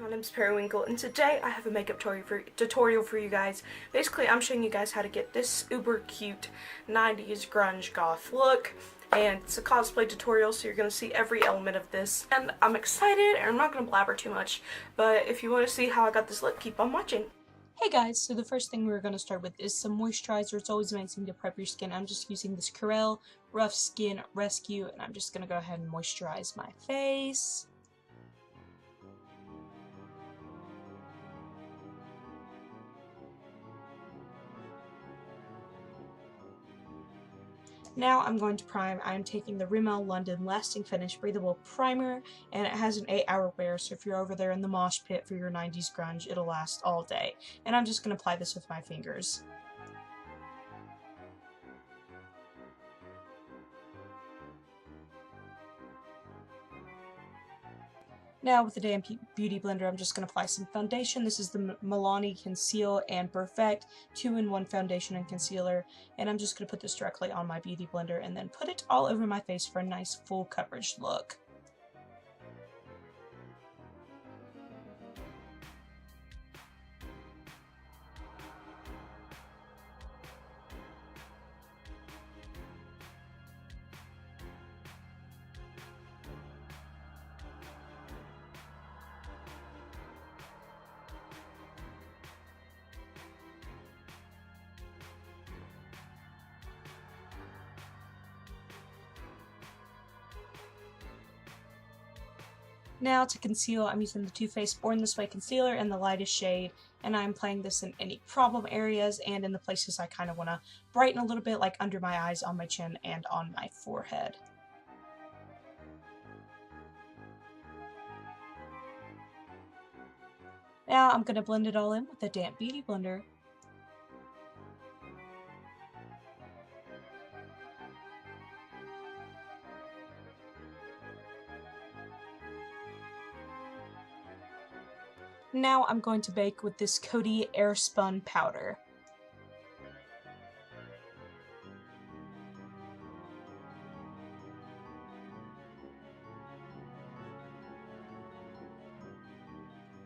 My name's Periwinkle, and today I have a makeup tutorial for you guys. Basically, I'm showing you guys how to get this uber cute 90s grunge goth look, and it's a cosplay tutorial, so you're going to see every element of this. And I'm excited, and I'm not going to blabber too much, but if you want to see how I got this look, keep on watching. Hey guys, so the first thing we're going to start with is some moisturizer. It's always amazing to prep your skin. I'm just using this Curel Rough Skin Rescue, and I'm just going to go ahead and moisturize my face. Now I'm going to prime. I'm taking the Rimmel London Lasting Finish Breathable Primer, and it has an 8-hour wear, so if you're over there in the mosh pit for your 90s grunge, it'll last all day. And I'm just going to apply this with my fingers. Now with the damn beauty blender, I'm just going to apply some foundation. This is the Milani Conceal and Perfect 2-in-1 foundation and concealer, and I'm just going to put this directly on my beauty blender and then put it all over my face for a nice full coverage look. Now to conceal, I'm using the Too Faced Born This Way concealer in the lightest shade, and I'm applying this in any problem areas and in the places I kind of want to brighten a little bit, like under my eyes, on my chin, and on my forehead. Now I'm going to blend it all in with a damp beauty blender. Now I'm going to bake with this Coty Airspun powder.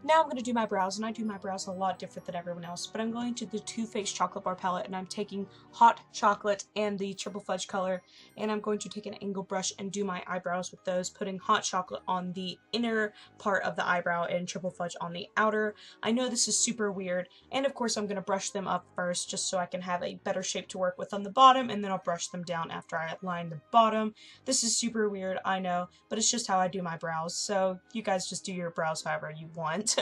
Now I'm going to do my brows, and I do my brows a lot different than everyone else, but I'm going to the Too Faced Chocolate Bar palette, and I'm taking Hot Chocolate and the Triple Fudge color, and I'm going to take an angle brush and do my eyebrows with those, putting Hot Chocolate on the inner part of the eyebrow and Triple Fudge on the outer. I know this is super weird, and of course I'm going to brush them up first just so I can have a better shape to work with on the bottom, and then I'll brush them down after I line the bottom. This is super weird, I know, but it's just how I do my brows, so you guys just do your brows however you want.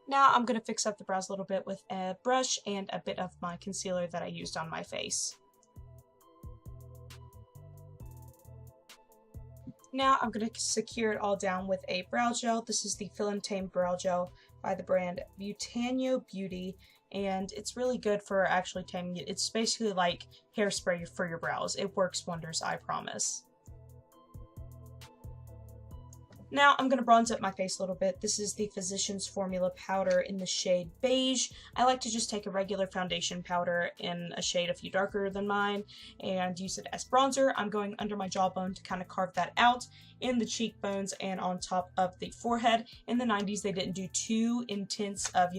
Now I'm going to fix up the brows a little bit with a brush and a bit of my concealer that I used on my face. Now I'm going to secure it all down with a brow gel. This is the Fill and Tame Brow Gel by the brand Butano Beauty, and it's really good for actually taming it. It's basically like hairspray for your brows. It works wonders, I promise. Now I'm going to bronze up my face a little bit. This is the Physicians Formula powder in the shade Beige. I like to just take a regular foundation powder in a shade a few darker than mine and use it as bronzer. I'm going under my jawbone to kind of carve that out in the cheekbones and on top of the forehead. In the 90s, they didn't do too intense of,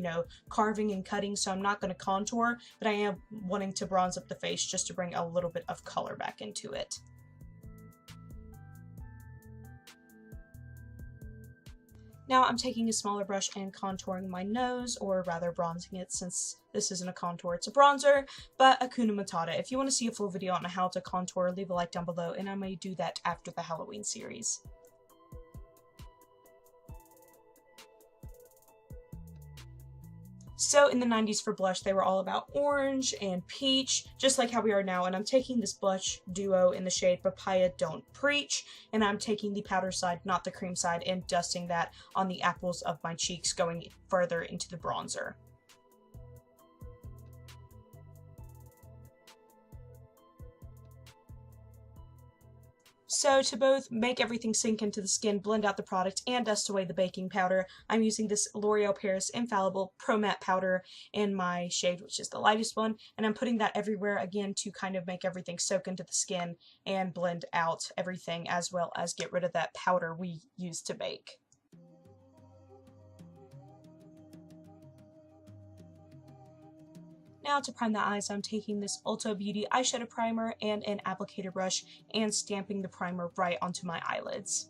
carving and cutting, so I'm not going to contour, but I am wanting to bronze up the face just to bring a little bit of color back into it. Now I'm taking a smaller brush and contouring my nose, or rather bronzing it, since this isn't a contour, it's a bronzer, but Hakuna Matata. If you want to see a full video on how to contour, leave a like down below, and I may do that after the Halloween series. So in the 90s for blush, they were all about orange and peach, just like how we are now. And I'm taking this blush duo in the shade Papaya Don't Preach, and I'm taking the powder side, not the cream side, and dusting that on the apples of my cheeks, going further into the bronzer. So to both make everything sink into the skin, blend out the product, and dust away the baking powder, I'm using this L'Oreal Paris Infallible Pro Matte Powder in my shade, which is the lightest one, and I'm putting that everywhere again to kind of make everything soak into the skin and blend out everything, as well as get rid of that powder we used to bake. Now to prime the eyes, I'm taking this Ulta Beauty eyeshadow primer and an applicator brush and stamping the primer right onto my eyelids.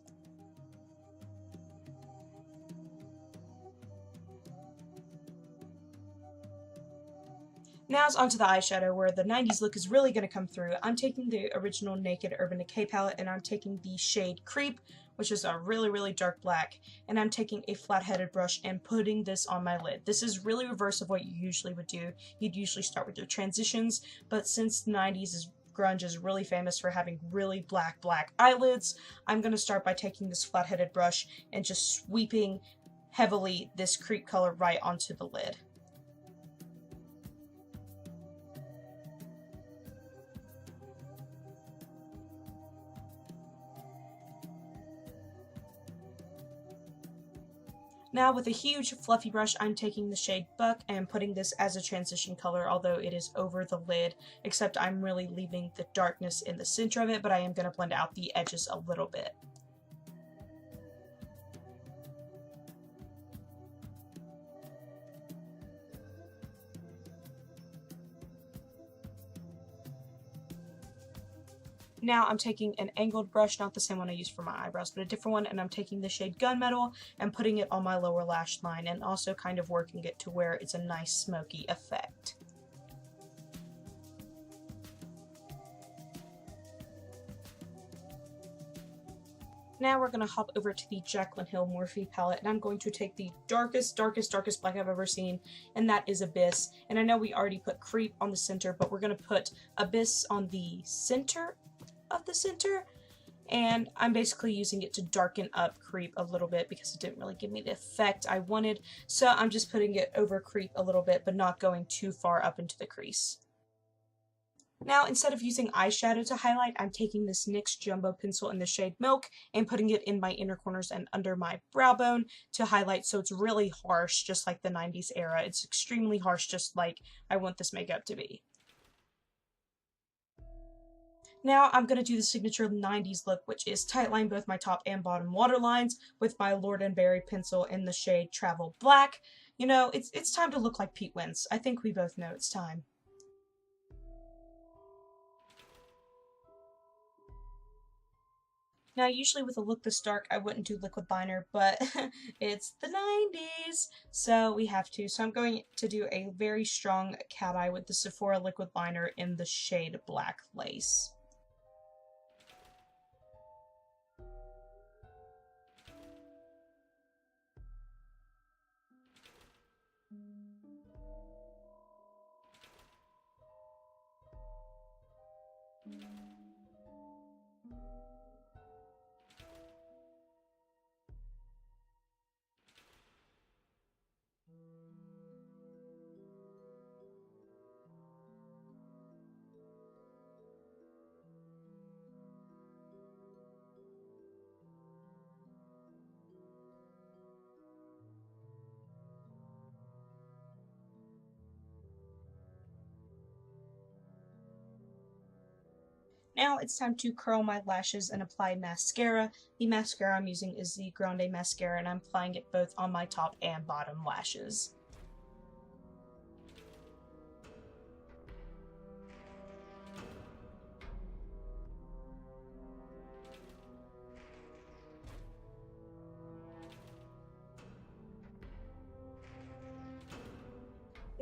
Now it's onto the eyeshadow, where the 90s look is really going to come through. I'm taking the original Naked Urban Decay palette, and I'm taking the shade Creep, which is a really dark black, and I'm taking a flat-headed brush and putting this on my lid. This is really reverse of what you usually would do. You'd usually start with your transitions, but since the 90s grunge is really famous for having really black eyelids, I'm going to start by taking this flat-headed brush and just sweeping heavily this Creep color right onto the lid. Now with a huge fluffy brush, I'm taking the shade Buck and putting this as a transition color, although it is over the lid, except I'm really leaving the darkness in the center of it, but I am going to blend out the edges a little bit. Now I'm taking an angled brush, not the same one I used for my eyebrows, but a different one, and I'm taking the shade Gunmetal and putting it on my lower lash line, and also kind of working it to where it's a nice smoky effect. Now we're going to hop over to the Jaclyn Hill Morphe palette, and I'm going to take the darkest black I've ever seen, and that is Abyss. And I know we already put Creep on the center, but we're going to put Abyss on the center of the center, and I'm basically using it to darken up Creep a little bit because it didn't really give me the effect I wanted, so I'm just putting it over Creep a little bit, but not going too far up into the crease. Now, instead of using eyeshadow to highlight, I'm taking this NYX Jumbo pencil in the shade Milk and putting it in my inner corners and under my brow bone to highlight, so it's really harsh, just like the 90s era. It's extremely harsh, just like I want this makeup to be. Now I'm going to do the signature 90s look, which is tightline both my top and bottom waterlines with my Lord & Berry pencil in the shade Travel Black. You know, it's time to look like Pete Wentz. I think we both know it's time. Now, usually with a look this dark, I wouldn't do liquid liner, but it's the 90s, so we have to. So I'm going to do a very strong cat eye with the Sephora liquid liner in the shade Black Lace. Now it's time to curl my lashes and apply mascara. The mascara I'm using is the Grande mascara, and I'm applying it both on my top and bottom lashes.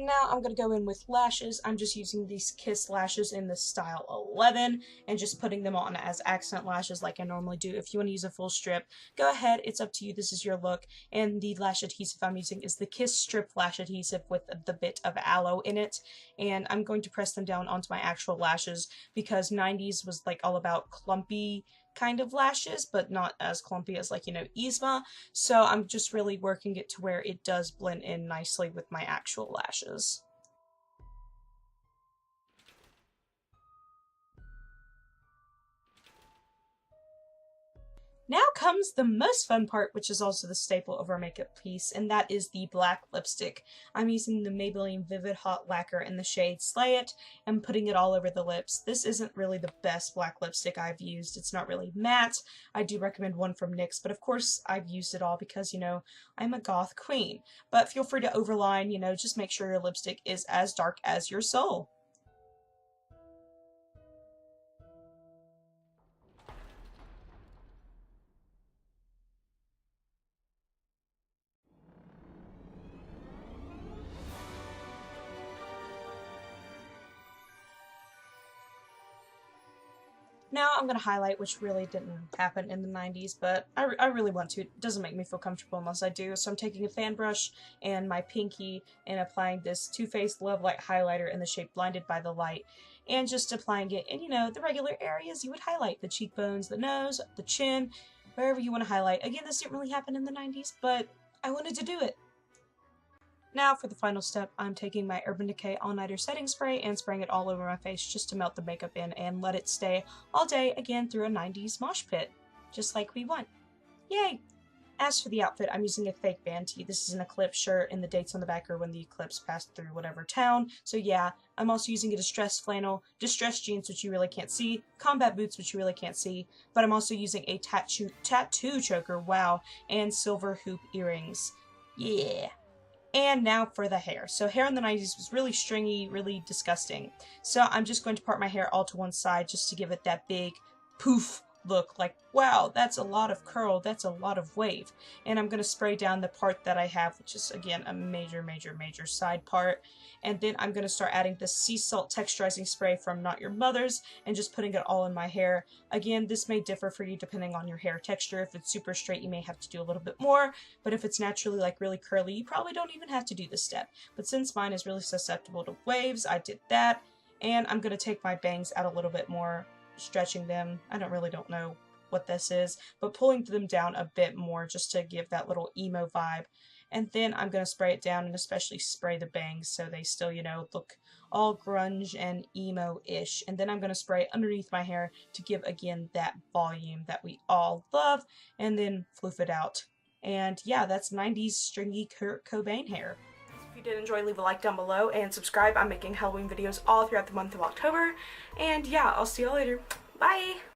Now I'm going to go in with lashes. I'm just using these Kiss lashes in the style 11 and just putting them on as accent lashes like I normally do. If you want to use a full strip, go ahead. It's up to you. This is your look. And the lash adhesive I'm using is the Kiss Strip Lash Adhesive with the bit of aloe in it. And I'm going to press them down onto my actual lashes because 90s was like all about clumpy kind of lashes, but not as clumpy as like, you know, Yzma. So I'm just really working it to where it does blend in nicely with my actual lashes. Now comes the most fun part, which is also the staple of our makeup piece, and that is the black lipstick. I'm using the Maybelline Vivid Hot Lacquer in the shade Slay It and putting it all over the lips. This isn't really the best black lipstick I've used. It's not really matte. I do recommend one from NYX, but of course I've used it all because, you know, I'm a goth queen. But feel free to overline, you know, just make sure your lipstick is as dark as your soul. Now I'm going to highlight, which really didn't happen in the 90s, but I really want to. It doesn't make me feel comfortable unless I do. So I'm taking a fan brush and my pinky and applying this Too Faced Love Light highlighter in the shade Blinded by the Light. And just applying it in, you know, the regular areas you would highlight. The cheekbones, the nose, the chin, wherever you want to highlight. Again, this didn't really happen in the 90s, but I wanted to do it. Now for the final step, I'm taking my Urban Decay All Nighter Setting Spray and spraying it all over my face just to melt the makeup in and let it stay all day, again through a 90s mosh pit, just like we want. Yay! As for the outfit, I'm using a fake band tee. This is an Eclipse shirt, and the dates on the back are when the eclipse passed through whatever town. So yeah, I'm also using a distressed flannel, distressed jeans, which you really can't see, combat boots, which you really can't see, but I'm also using a tattoo choker, wow, and silver hoop earrings. Yeah. And now for the hair. So hair in the 90s was really stringy, really disgusting. So I'm just going to part my hair all to one side just to give it that big poof look, like, wow, that's a lot of curl, that's a lot of wave. And I'm going to spray down the part that I have, which is, again, a major side part. And then I'm going to start adding the sea salt texturizing spray from Not Your Mother's and just putting it all in my hair. Again, this may differ for you depending on your hair texture. If it's super straight, you may have to do a little bit more, but if it's naturally like really curly, you probably don't even have to do this step. But since mine is really susceptible to waves, I did that. And I'm going to take my bangs out a little bit more, stretching them. I don't know what this is, but pulling them down a bit more just to give that little emo vibe. And then I'm going to spray it down and especially spray the bangs so they still, you know, look all grunge and emo-ish. And then I'm going to spray underneath my hair to give, again, that volume that we all love, and then floof it out. And yeah, that's 90s stringy Kurt Cobain hair. If you did enjoy, leave a like down below and subscribe. I'm making Halloween videos all throughout the month of October. And yeah, I'll see y'all later. Bye!